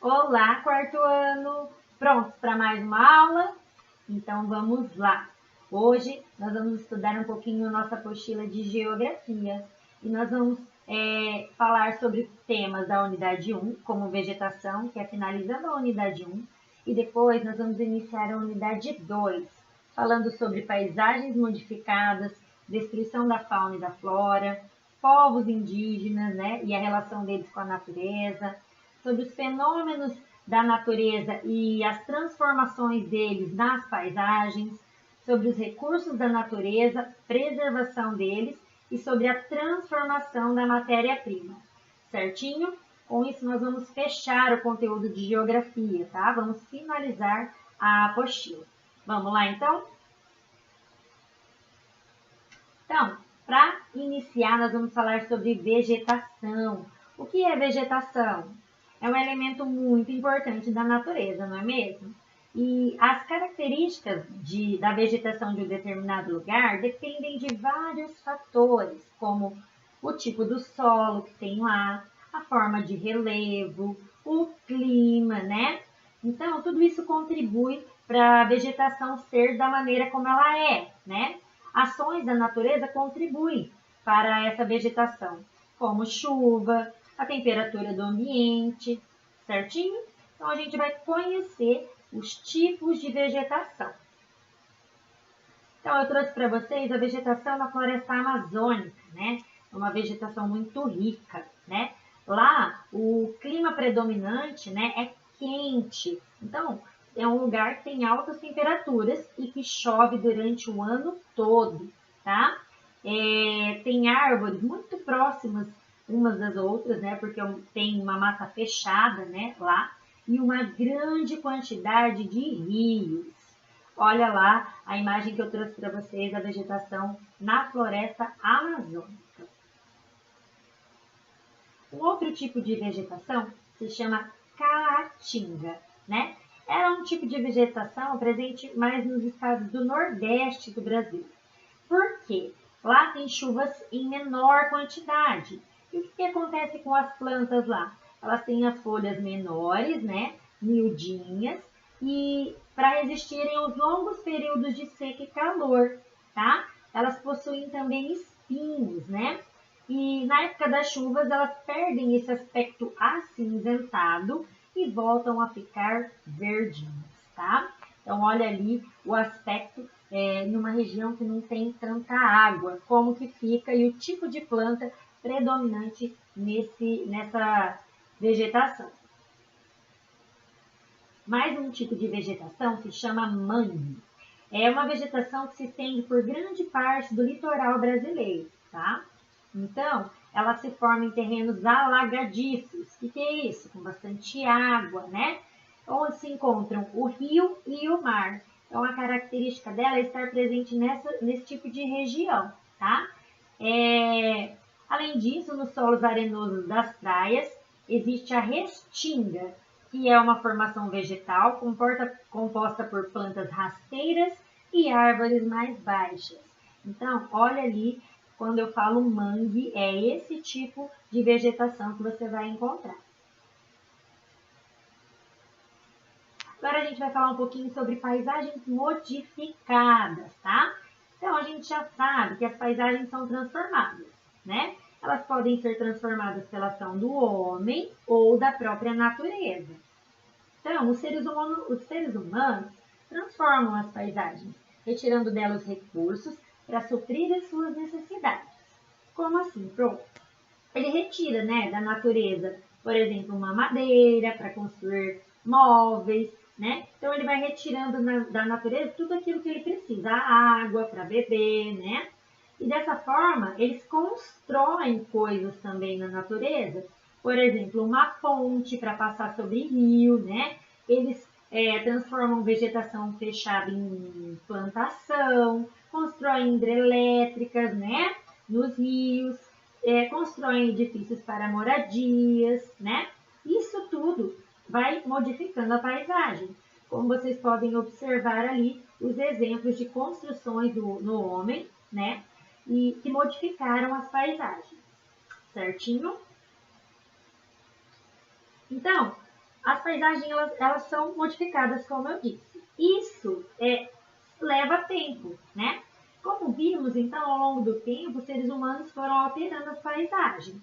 Olá, quarto ano! Prontos para mais uma aula? Então vamos lá! Hoje nós vamos estudar um pouquinho nossa apostila de Geografia e nós vamos falar sobre temas da unidade 1, como vegetação, que é finalizando a unidade 1, e depois nós vamos iniciar a unidade 2, falando sobre paisagens modificadas, descrição da fauna e da flora, povos indígenas, né, e a relação deles com a natureza, sobre os fenômenos da natureza e as transformações deles nas paisagens, sobre os recursos da natureza, preservação deles e sobre a transformação da matéria-prima. Certinho? Com isso, nós vamos fechar o conteúdo de geografia, tá? Vamos finalizar a apostila. Vamos lá, então? Então, para iniciar, nós vamos falar sobre vegetação. O que é vegetação? É um elemento muito importante da natureza, não é mesmo? E as características da vegetação de um determinado lugar dependem de vários fatores, como o tipo do solo que tem lá, a forma de relevo, o clima, né? Então, tudo isso contribui para a vegetação ser da maneira como ela é, né? Ações da natureza contribuem para essa vegetação, como chuva, a temperatura do ambiente, certinho? Então, a gente vai conhecer os tipos de vegetação. Então, eu trouxe para vocês a vegetação na floresta amazônica, né? Uma vegetação muito rica, né? Lá, o clima predominante, né, é quente. Então, é um lugar que tem altas temperaturas e que chove durante o ano todo, tá? Tem árvores muito próximas umas das outras, né? Porque tem uma mata fechada, né? Lá e uma grande quantidade de rios. Olha lá a imagem que eu trouxe para vocês da vegetação na floresta amazônica. Um outro tipo de vegetação se chama caatinga, né? Ela é um tipo de vegetação presente mais nos estados do Nordeste do Brasil. Por quê? Lá tem chuvas em menor quantidade. E o que acontece com as plantas lá? Elas têm as folhas menores, né? Miudinhas, e para resistirem aos longos períodos de seca e calor, tá? Elas possuem também espinhos, né? E na época das chuvas, elas perdem esse aspecto acinzentado e voltam a ficar verdinhas, tá? Então, olha ali o aspecto numa região que não tem tanta água, como que fica e o tipo de planta predominante nessa vegetação. Mais um tipo de vegetação se chama mangue. É uma vegetação que se estende por grande parte do litoral brasileiro, tá? Então, ela se forma em terrenos alagadiços. O que é isso? Com bastante água, né? Onde se encontram o rio e o mar. Então, a característica dela é estar presente nesse tipo de região, tá? Além disso, nos solos arenosos das praias, existe a restinga, que é uma formação vegetal composta por plantas rasteiras e árvores mais baixas. Então, olha ali, quando eu falo mangue, é esse tipo de vegetação que você vai encontrar. Agora a gente vai falar um pouquinho sobre paisagens modificadas, tá? Então, a gente já sabe que as paisagens são transformadas, né? Elas podem ser transformadas pela ação do homem ou da própria natureza. Então, os seres humanos transformam as paisagens, retirando delas recursos para suprir as suas necessidades. Como assim, Pro? Ele retira, né, da natureza, por exemplo, uma madeira para construir móveis, né? Então, ele vai retirando da natureza tudo aquilo que ele precisa, a água para beber, né? E dessa forma, eles constroem coisas também na natureza. Por exemplo, uma ponte para passar sobre rio, né? Eles transformam vegetação fechada em plantação, constroem hidrelétricas, né? Nos rios, constroem edifícios para moradias, né? Isso tudo vai modificando a paisagem. Como vocês podem observar ali, os exemplos de construções no homem, né? E que modificaram as paisagens, certinho? Então, as paisagens elas são modificadas, como eu disse. Isso leva tempo, né? Como vimos, então, ao longo do tempo, os seres humanos foram alterando as paisagens.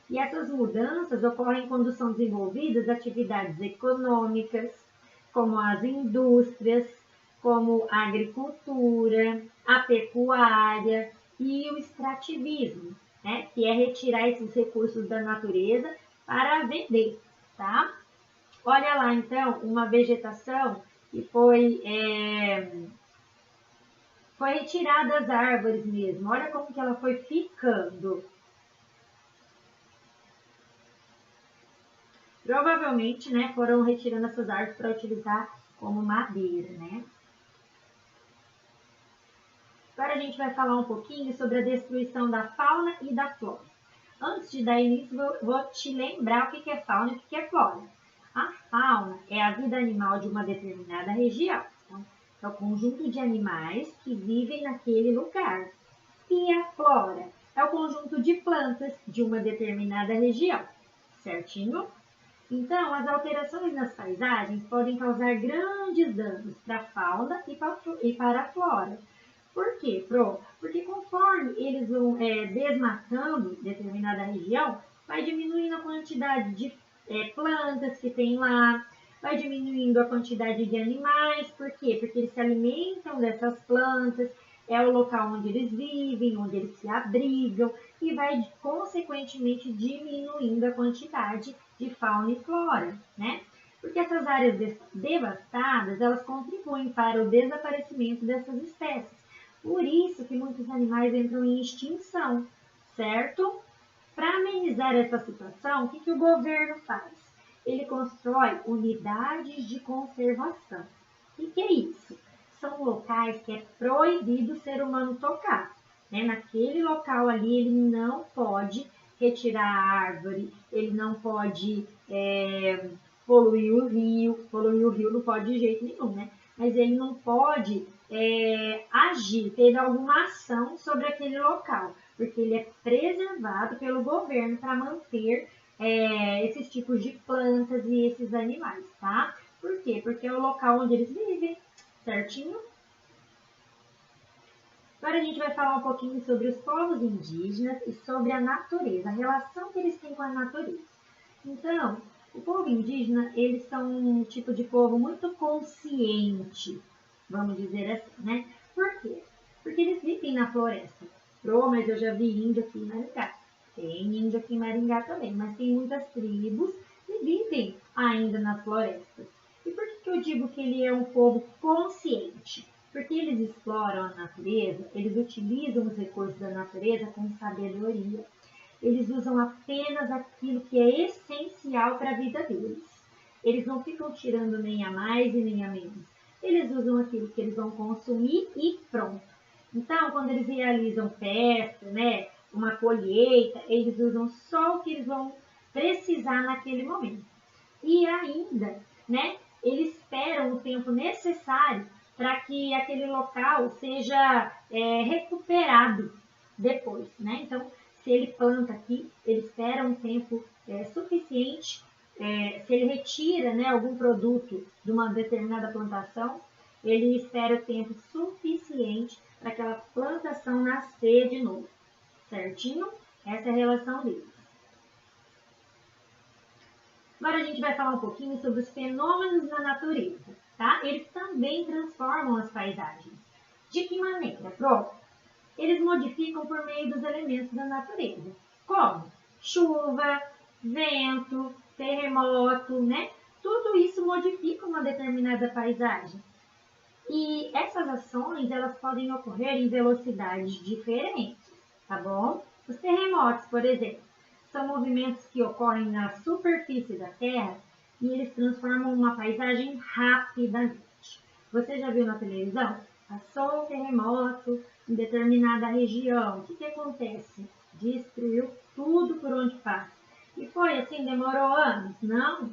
E essas mudanças ocorrem quando são desenvolvidas atividades econômicas, como as indústrias, como a agricultura, a pecuária e o extrativismo, né? Que é retirar esses recursos da natureza para vender, tá? Olha lá, então, uma vegetação que foi retirada das árvores mesmo. Olha como que ela foi ficando. Provavelmente, né, foram retirando essas árvores para utilizar como madeira, né? Agora a gente vai falar um pouquinho sobre a destruição da fauna e da flora. Antes de dar início, vou te lembrar o que é fauna e o que é flora. A fauna é a vida animal de uma determinada região. Então, é o conjunto de animais que vivem naquele lugar. E a flora é o conjunto de plantas de uma determinada região. Certinho? Então, as alterações nas paisagens podem causar grandes danos para a fauna e para a flora. Por quê, Pro? Porque conforme eles vão desmatando determinada região, vai diminuindo a quantidade de plantas que tem lá, vai diminuindo a quantidade de animais. Por quê? Porque eles se alimentam dessas plantas, é o local onde eles vivem, onde eles se abrigam, e vai, consequentemente, diminuindo a quantidade de fauna e flora, né? Porque essas áreas devastadas, elas contribuem para o desaparecimento dessas espécies. Por isso que muitos animais entram em extinção, certo? Para amenizar essa situação, o que o governo faz? Ele constrói unidades de conservação. O que é isso? São locais que é proibido o ser humano tocar. Né? Naquele local ali, ele não pode retirar a árvore, ele não pode poluir o rio não pode de jeito nenhum, né? Mas ele não pode agir, ter alguma ação sobre aquele local, porque ele é preservado pelo governo para manter esses tipos de plantas e esses animais, tá? Por quê? Porque é o local onde eles vivem, certinho? Agora a gente vai falar um pouquinho sobre os povos indígenas e sobre a natureza, a relação que eles têm com a natureza. Então, o povo indígena, eles são um tipo de povo muito consciente, vamos dizer assim, né? Por quê? Porque eles vivem na floresta. Mas eu já vi índio aqui em Maringá. Tem índio aqui em Maringá também, mas tem muitas tribos que vivem ainda nas florestas. E por que eu digo que ele é um povo consciente? Porque eles exploram a natureza, eles utilizam os recursos da natureza com sabedoria. Eles usam apenas aquilo que é essencial para a vida deles. Eles não ficam tirando nem a mais e nem a menos. Eles usam aquilo que eles vão consumir e pronto. Então, quando eles realizam festa, né, uma colheita, eles usam só o que eles vão precisar naquele momento. E ainda, né, eles esperam o tempo necessário para que aquele local seja recuperado depois, né? Então, se ele planta aqui, ele espera um tempo suficiente. Se ele retira, né, algum produto de uma determinada plantação, ele espera o tempo suficiente para aquela plantação nascer de novo, certinho? Essa é a relação deles. Agora a gente vai falar um pouquinho sobre os fenômenos da natureza, tá? Eles também transformam as paisagens. De que maneira, Pro? Eles modificam por meio dos elementos da natureza, como chuva, vento, terremoto, né? Tudo isso modifica uma determinada paisagem. E essas ações, elas podem ocorrer em velocidades diferentes, tá bom? Os terremotos, por exemplo, são movimentos que ocorrem na superfície da Terra e eles transformam uma paisagem rapidamente. Você já viu na televisão? Passou um terremoto em determinada região. O que acontece? Destruiu tudo por onde passa. E foi assim, demorou anos? Não.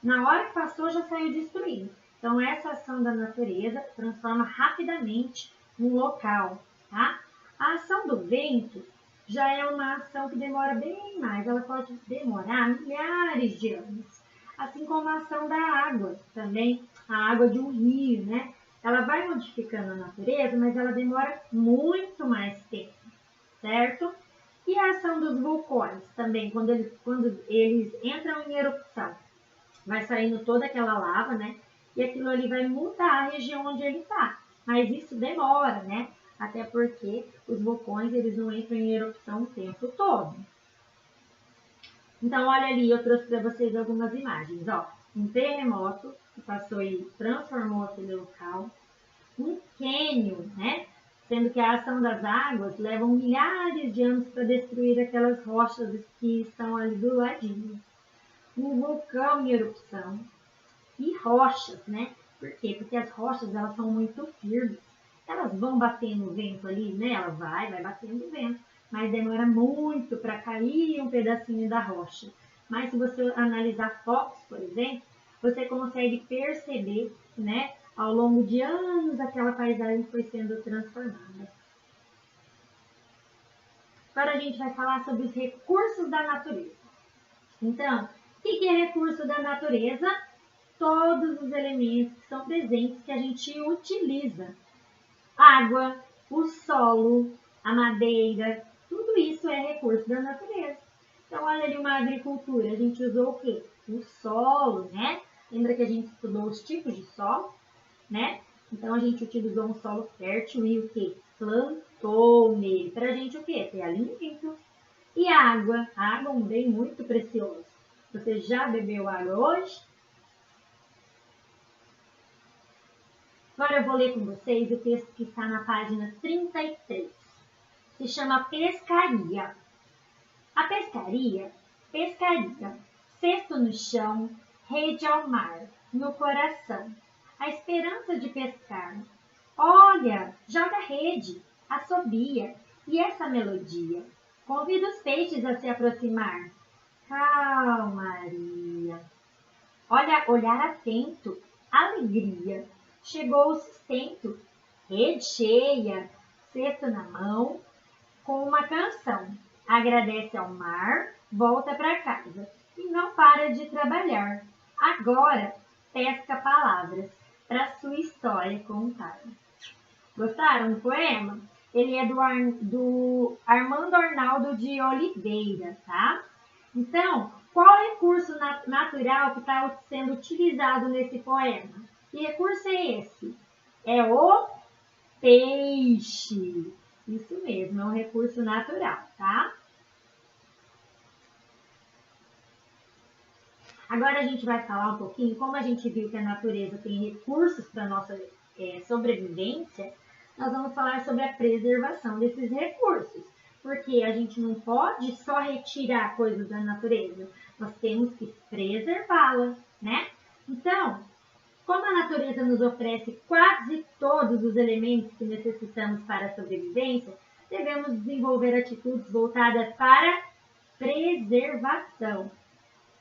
Na hora que passou, já saiu destruindo. Então, essa ação da natureza transforma rapidamente um local, tá? A ação do vento já é uma ação que demora bem mais. Ela pode demorar milhares de anos. Assim como a ação da água também, a água de um rio, né? Ela vai modificando a natureza, mas ela demora muito mais tempo, certo? E a ação dos vulcões também, quando eles entram em erupção, vai saindo toda aquela lava, né? E aquilo ali vai mudar a região onde ele está. Mas isso demora, né? Até porque os vulcões, eles não entram em erupção o tempo todo. Então, olha ali, eu trouxe para vocês algumas imagens, ó. Um terremoto que passou e transformou aquele local. Um cânion, né? Sendo que a ação das águas leva milhares de anos para destruir aquelas rochas que estão ali do ladinho. Um vulcão em erupção e rochas, né? Por quê? Porque as rochas, elas são muito firmes. Elas vão bater no vento ali, né? Ela vai bater no vento, mas demora muito para cair um pedacinho da rocha. Mas se você analisar fotos, por exemplo, você consegue perceber, né? Ao longo de anos, aquela paisagem foi sendo transformada. Agora a gente vai falar sobre os recursos da natureza. Então, o que é recurso da natureza? Todos os elementos que são presentes que a gente utiliza. Água, o solo, a madeira, tudo isso é recurso da natureza. Então, olha ali uma agricultura, a gente usou o quê? O solo, né? Lembra que a gente estudou os tipos de solo, né? Então, a gente utilizou um solo fértil e o quê? Plantou nele. Para a gente o quê? Ter alimento. E água. A água é um bem muito precioso. Você já bebeu água hoje? Agora eu vou ler com vocês o texto que está na página 33. Se chama pescaria. A pescaria, cesto no chão, rede ao mar, no coração. A esperança de pescar. Olha, joga rede, assobia, e essa melodia convida os peixes a se aproximar. Calmaria. Olha, olhar atento, alegria. Chegou o sustento, rede cheia, cesto na mão, com uma canção. Agradece ao mar, volta para casa e não para de trabalhar. Agora pesca palavras para sua história contar. Gostaram do poema? Ele é do Armando Arnaldo de Oliveira, tá? Então, qual recurso natural que está sendo utilizado nesse poema? Que recurso é esse? É o peixe. Isso mesmo, é um recurso natural, tá? Agora a gente vai falar um pouquinho, como a gente viu que a natureza tem recursos para a nossa sobrevivência, nós vamos falar sobre a preservação desses recursos. Porque a gente não pode só retirar coisas da natureza, nós temos que preservá-la, né? Então, como a natureza nos oferece quase todos os elementos que necessitamos para a sobrevivência, devemos desenvolver atitudes voltadas para preservação,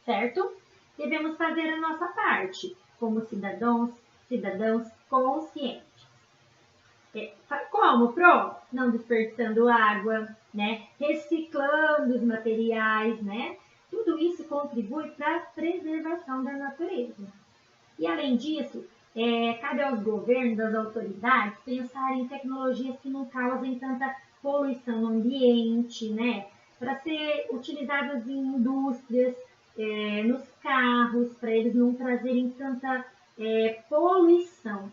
certo? Devemos fazer a nossa parte como cidadãos conscientes. Como, Pro? Não desperdiçando água, né? Reciclando os materiais, né? Tudo isso contribui para a preservação da natureza. E além disso, cabe aos governos, às autoridades, pensar em tecnologias que não causem tanta poluição no ambiente, né? Para ser utilizadas em indústrias, nos carros, para eles não trazerem tanta poluição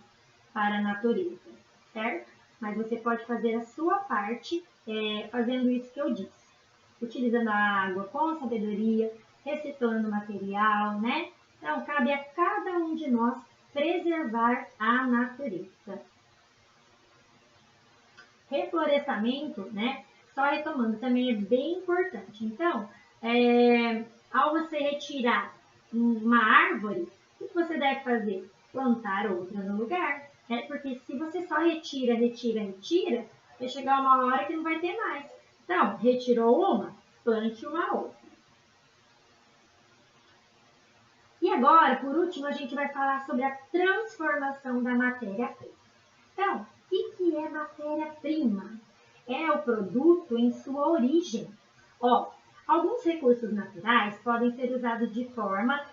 para a natureza, certo? Mas você pode fazer a sua parte fazendo isso que eu disse. Utilizando a água com sabedoria, reciclando material, né? Então, cabe a cada um de nós preservar a natureza. Reflorestamento, né? Só retomando, também é bem importante. Então, ao você retirar uma árvore, o que você deve fazer? Plantar outra no lugar. Né? Porque se você só retira, vai chegar uma hora que não vai ter mais. Então, retirou uma, plante uma outra. E agora, por último, a gente vai falar sobre a transformação da matéria-prima. Então, o que é matéria-prima? É o produto em sua origem. Alguns recursos naturais podem ser usados de forma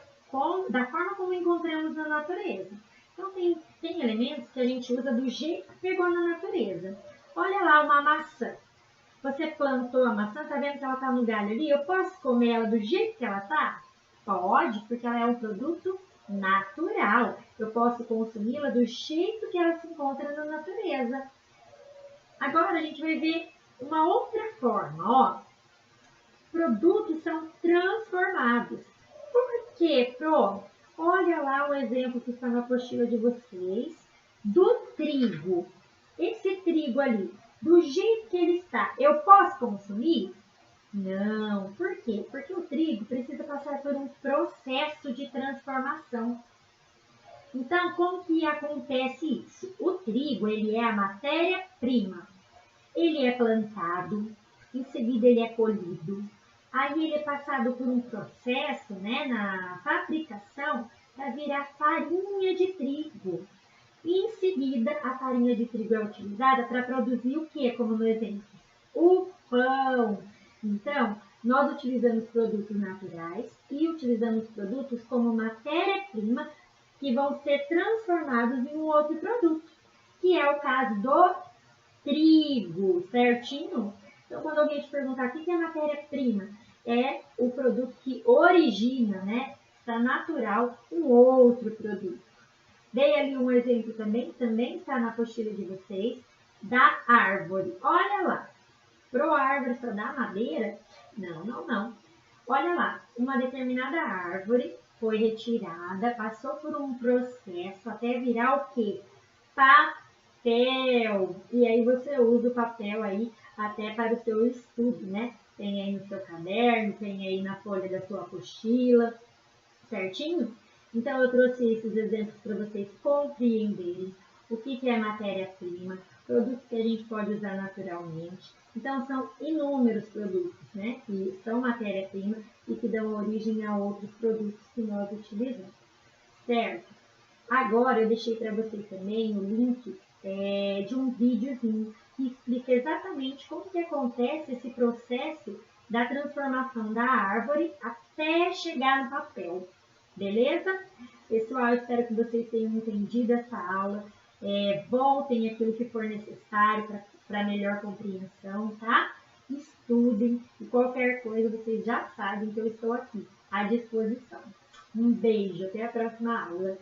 da forma como encontramos na natureza. Então, tem elementos que a gente usa do jeito que pegou na natureza. Olha lá uma maçã. Você plantou a maçã, tá vendo que ela tá no galho ali? Eu posso comer ela do jeito que ela tá? Pode, porque ela é um produto natural. Eu posso consumi-la do jeito que ela se encontra na natureza. Agora a gente vai ver uma outra forma, ó. Produtos são transformados. Por quê, Pro? Olha lá o exemplo que está na apostila de vocês do trigo. Esse trigo ali, do jeito que ele está, eu posso consumir? Não. Por quê? Porque o trigo precisa passar por um processo de transformação. Então, como que acontece isso? O trigo, ele é a matéria-prima. Ele é plantado, em seguida ele é colhido, aí ele é passado por um processo, né, na fabricação para virar farinha de trigo. E em seguida a farinha de trigo é utilizada para produzir o que, como no exemplo? O pão. Então, nós utilizamos produtos naturais e utilizamos produtos como matéria-prima que vão ser transformados em um outro produto, que é o caso do trigo, certinho? Então, quando alguém te perguntar o que é matéria-prima, é o produto que origina, né, está natural, um outro produto. Dei ali um exemplo também está na apostila de vocês, da árvore. Olha lá, pro árvore só dá madeira? Não, não, não. Olha lá, uma determinada árvore foi retirada, passou por um processo até virar o quê? Papel. E aí você usa o papel aí até para o seu estudo, né? Tem aí no seu caderno, tem aí na folha da sua apostila, certinho? Então eu trouxe esses exemplos para vocês compreenderem o que é matéria-prima, produtos que a gente pode usar naturalmente. Então são inúmeros produtos, né? Que são matéria-prima e que dão origem a outros produtos que nós utilizamos, certo? Agora eu deixei para vocês também o link de um videozinho que explica exatamente como que acontece esse processo da transformação da árvore até chegar no papel. Beleza? Pessoal, eu espero que vocês tenham entendido essa aula. Voltem aquilo que for necessário para melhor compreensão, tá? Estudem e qualquer coisa vocês já sabem que eu estou aqui à disposição. Um beijo, até a próxima aula.